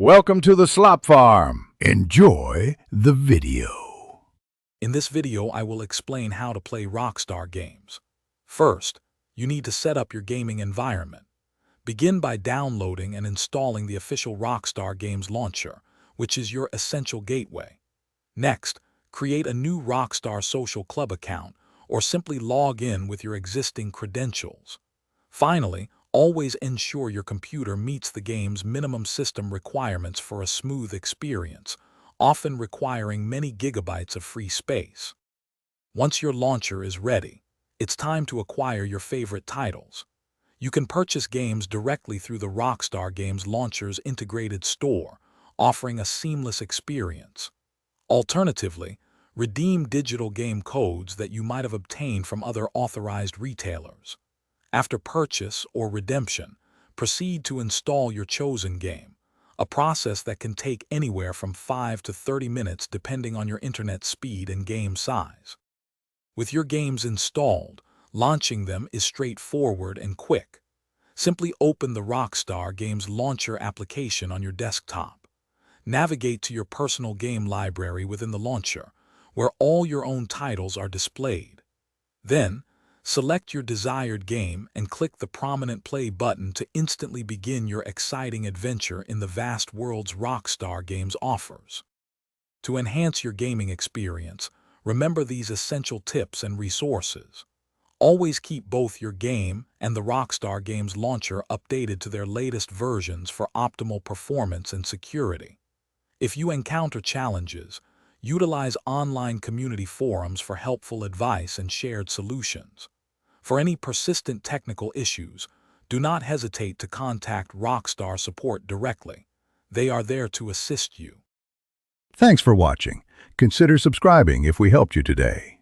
Welcome to the Slop Farm. Enjoy the video. In this video, I will explain how to play Rockstar Games. First, you need to set up your gaming environment. Begin by downloading and installing the official Rockstar Games launcher, which is your essential gateway. Next, create a new Rockstar Social Club account or simply log in with your existing credentials. Finally, always ensure your computer meets the game's minimum system requirements for a smooth experience, often requiring many gigabytes of free space. Once your launcher is ready, it's time to acquire your favorite titles. You can purchase games directly through the Rockstar Games launcher's integrated store, offering a seamless experience. Alternatively, redeem digital game codes that you might have obtained from other authorized retailers. After purchase or redemption, proceed to install your chosen game, a process that can take anywhere from 5 to 30 minutes depending on your internet speed and game size. With your games installed, launching them is straightforward and quick. Simply open the Rockstar Games launcher application on your desktop. Navigate to your personal game library within the launcher, where all your own titles are displayed. Then, select your desired game and click the prominent play button to instantly begin your exciting adventure in the vast worlds Rockstar Games offers. To enhance your gaming experience, remember these essential tips and resources. Always keep both your game and the Rockstar Games launcher updated to their latest versions for optimal performance and security. If you encounter challenges, utilize online community forums for helpful advice and shared solutions. For any persistent technical issues, do not hesitate to contact Rockstar support directly. They are there to assist you. Thanks for watching. Consider subscribing if we helped you today.